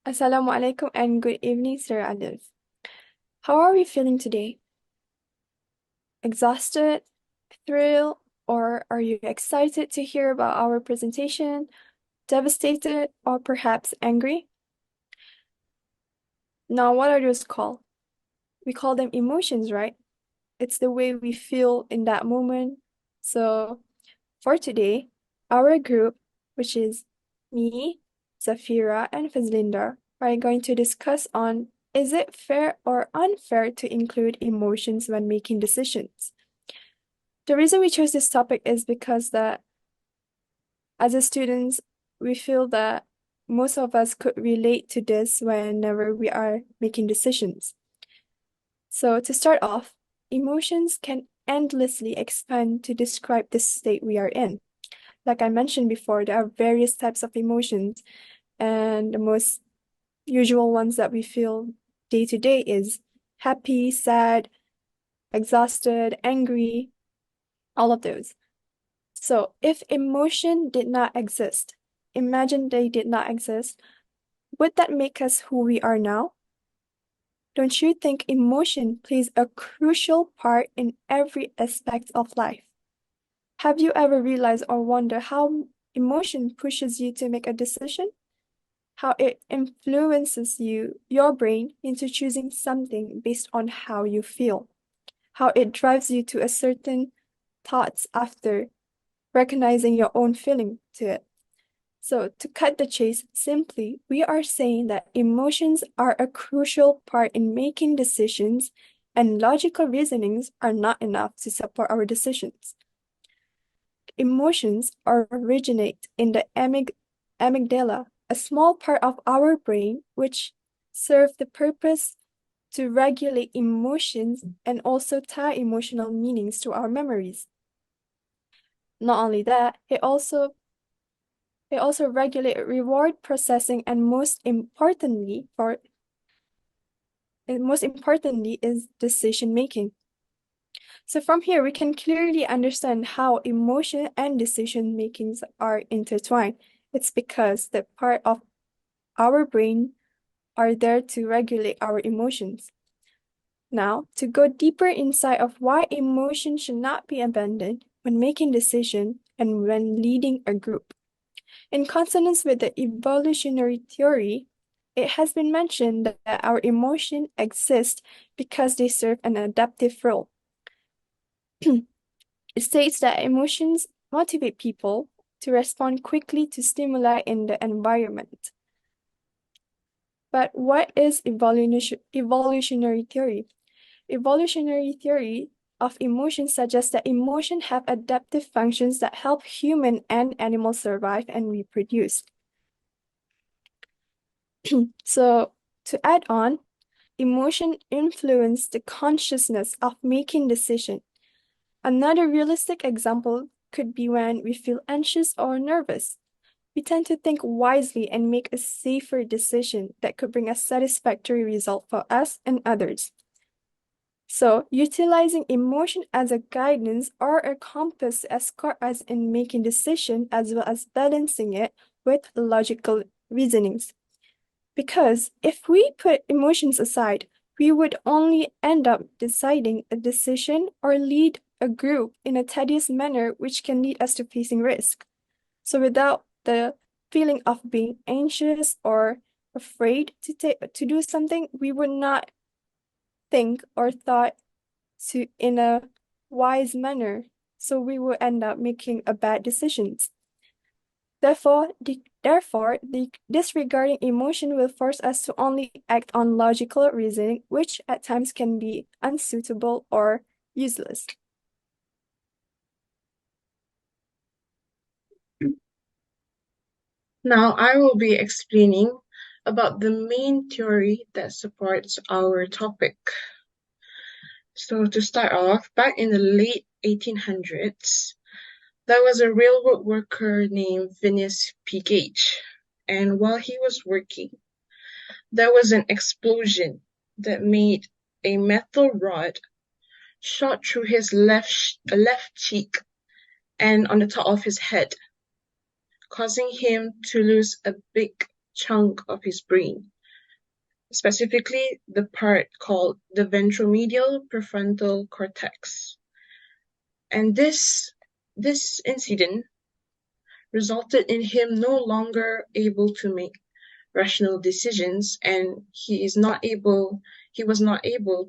Assalamu alaikum and good evening, Sir Adil. How are we feeling today? Exhausted, thrilled, or are you excited to hear about our presentation, devastated, or perhaps angry? Now, what are those called? We call them emotions, right? It's the way we feel in that moment. So, for today, our group, which is me, Zafira, and Fazlinda, are going to discuss on is it fair or unfair to include emotions when making decisions? The reason we chose this topic is because that as a students, we feel that most of us could relate to this whenever we are making decisions. So to start off, emotions can endlessly expand to describe the state we are in. Like I mentioned before, there are various types of emotions, and the most usual ones that we feel day to day is happy, sad, exhausted, angry, all of those. So if emotion did not exist, imagine they did not exist, would that make us who we are now? Don't you think emotion plays a crucial part in every aspect of life? Have you ever realized or wondered how emotion pushes you to make a decision? How it influences your brain into choosing something based on how you feel? How it drives you to a certain thoughts after recognizing your own feeling to it? So, to cut the chase, simply, we are saying that emotions are a crucial part in making decisions, and logical reasonings are not enough to support our decisions. Emotions originate in the amygdala, a small part of our brain which serve the purpose to regulate emotions and also tie emotional meanings to our memories. Not only that, it also regulates reward processing and most importantly is decision making. So from here we can clearly understand how emotion and decision makings are intertwined. It's because the part of our brain are there to regulate our emotions. Now, to go deeper inside of why emotion should not be abandoned when making decision and when leading a group. In consonance with the evolutionary theory, it has been mentioned that our emotions exist because they serve an adaptive role. It states that emotions motivate people to respond quickly to stimuli in the environment. But what is evolutionary theory? Evolutionary theory of emotion suggests that emotions have adaptive functions that help human and animals survive and reproduce. So, to add on, emotion influence the consciousness of making decision. Another realistic example could be when we feel anxious or nervous. We tend to think wisely and make a safer decision that could bring a satisfactory result for us and others. So, utilizing emotion as a guidance or a compass to escort us in making decision as well as balancing it with logical reasonings. Because if we put emotions aside, we would only end up deciding a decision or lead a group in a tedious manner, which can lead us to facing risk. So without the feeling of being anxious or afraid to do something, we would not think or thought to in a wise manner. So we will end up making a bad decisions. Therefore, disregarding emotion will force us to only act on logical reasoning, which at times can be unsuitable or useless. Now, I will be explaining about the main theory that supports our topic. So, to start off, back in the late 1800s, there was a railroad worker named Phineas P. Gage. And while he was working, there was an explosion that made a metal rod shot through his left cheek and on the top of his head, causing him to lose a big chunk of his brain. specifically the part called the ventromedial prefrontal cortex. And this incident resulted in him no longer able to make rational decisions, and he was not able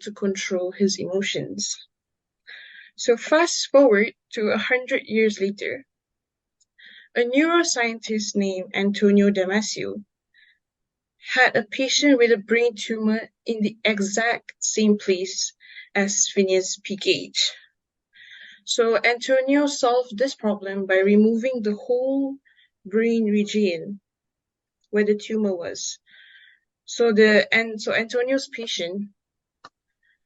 to control his emotions. So fast forward to 100 years later, a neuroscientist named Antonio Damasio had a patient with a brain tumor in the exact same place as Phineas P. Gage. So Antonio solved this problem by removing the whole brain region where the tumor was. So Antonio's patient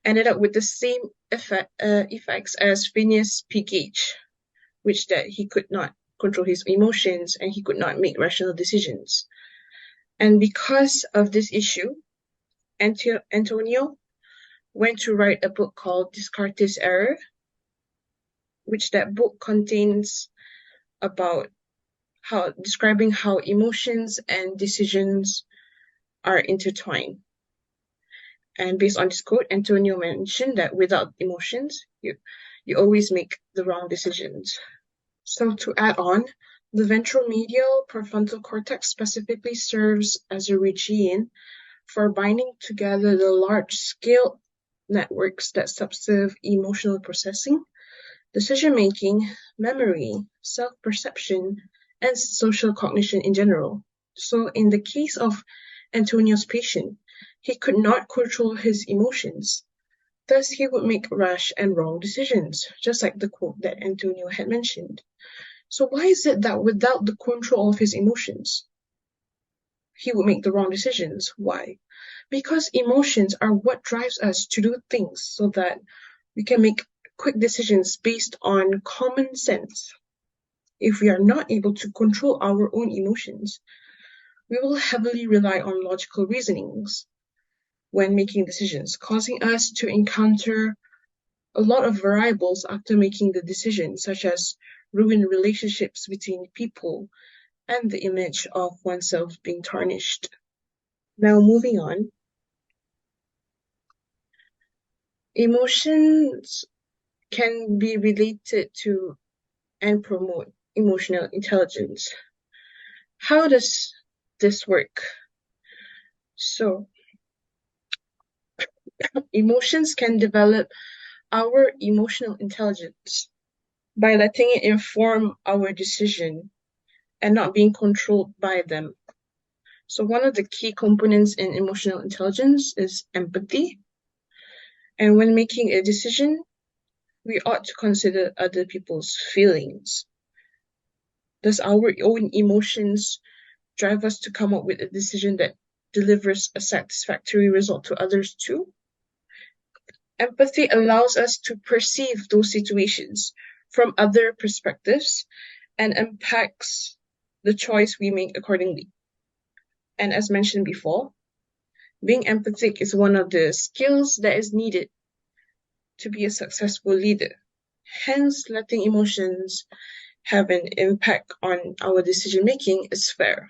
ended up with the same effects as Phineas P. Gage, which that he could not control his emotions and he could not make rational decisions. And because of this issue, Antonio went to write a book called Descartes' Error, which that book contains about describing how emotions and decisions are intertwined. And based on this quote, Antonio mentioned that without emotions, you always make the wrong decisions. So to add on, the ventromedial prefrontal cortex specifically serves as a region for binding together the large-scale networks that subserve emotional processing, decision-making, memory, self-perception, and social cognition in general. So in the case of Antonio's patient, he could not control his emotions. Thus, he would make rash and wrong decisions, just like the quote that Antonio had mentioned. So why is it that without the control of his emotions, he would make the wrong decisions? Why? Because emotions are what drives us to do things so that we can make quick decisions based on common sense. If we are not able to control our own emotions, we will heavily rely on logical reasonings when making decisions, causing us to encounter a lot of variables after making the decision, such as ruined relationships between people and the image of oneself being tarnished. Now, moving on. Emotions can be related to and promote emotional intelligence. How does this work? So, emotions can develop our emotional intelligence by letting it inform our decision and not being controlled by them. So one of the key components in emotional intelligence is empathy. And when making a decision, we ought to consider other people's feelings. Does our own emotions drive us to come up with a decision that delivers a satisfactory result to others too? Empathy allows us to perceive those situations from other perspectives and impacts the choice we make accordingly. And as mentioned before, being empathic is one of the skills that is needed to be a successful leader. Hence, letting emotions have an impact on our decision making is fair.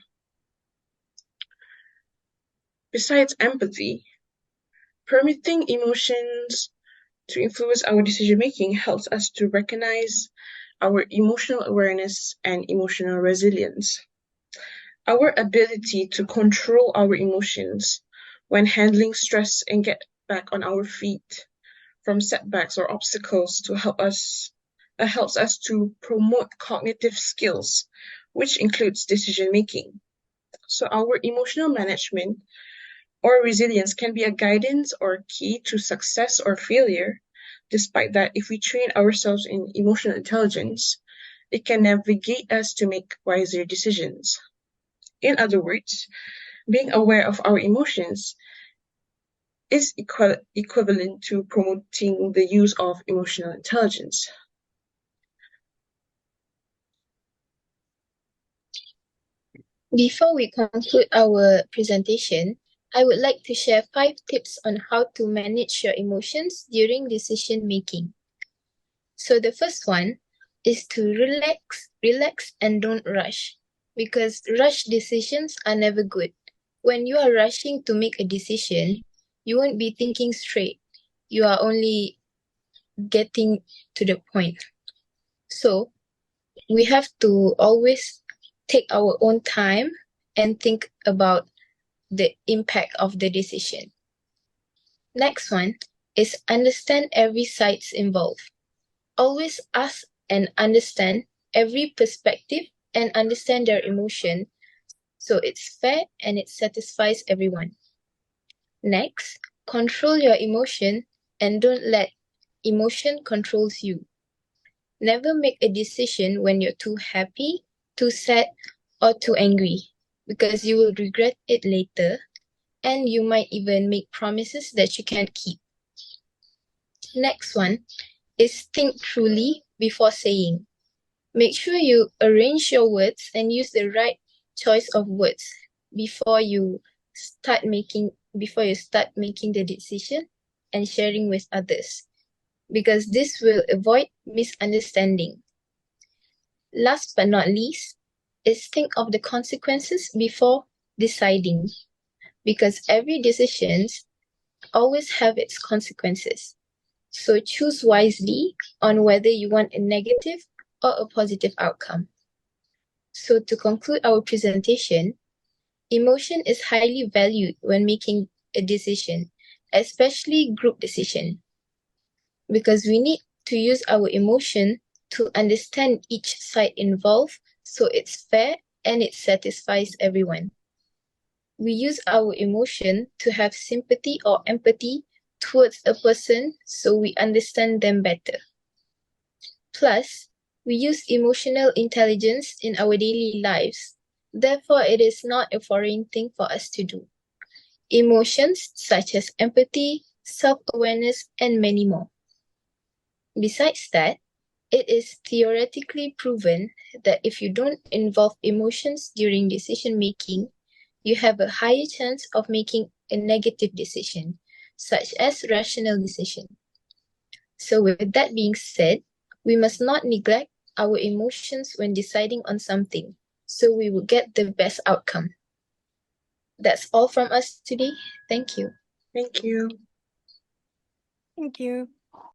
Besides empathy, permitting emotions to influence our decision making helps us to recognize our emotional awareness and emotional resilience. Our ability to control our emotions when handling stress and get back on our feet from setbacks or obstacles to helps us to promote cognitive skills, which includes decision making. So our emotional management or resilience can be a guidance or key to success or failure. Despite that, if we train ourselves in emotional intelligence, it can navigate us to make wiser decisions. In other words, being aware of our emotions is equivalent to promoting the use of emotional intelligence. Before we conclude our presentation, I would like to share 5 tips on how to manage your emotions during decision making. So the first one is to relax and don't rush, because rush decisions are never good. When you are rushing to make a decision, you won't be thinking straight. You are only getting to the point. So we have to always take our own time and think about the impact of the decision. Next one is understand every sides involved. Always ask and understand every perspective and understand their emotion so it's fair and it satisfies everyone. Next, control your emotion and don't let emotion controls you. Never make a decision when you're too happy, too sad, or too angry because you will regret it later and you might even make promises that you can't keep. Next one is think truly before saying. Make sure you arrange your words and use the right choice of words before you start making the decision and sharing with others, because this will avoid misunderstanding. Last but not least is think of the consequences before deciding, because every decision always have its consequences. So choose wisely on whether you want a negative or a positive outcome. So to conclude our presentation, emotion is highly valued when making a decision, especially group decision, because we need to use our emotion to understand each side involved so it's fair and it satisfies everyone. We use our emotion to have sympathy or empathy towards a person so we understand them better. Plus, we use emotional intelligence in our daily lives. Therefore, it is not a foreign thing for us to do. Emotions such as empathy, self-awareness, and many more. Besides that, it is theoretically proven that if you don't involve emotions during decision making, you have a higher chance of making a negative decision, such as rational decision. So with that being said, we must not neglect our emotions when deciding on something, so we will get the best outcome. That's all from us today. Thank you. Thank you. Thank you.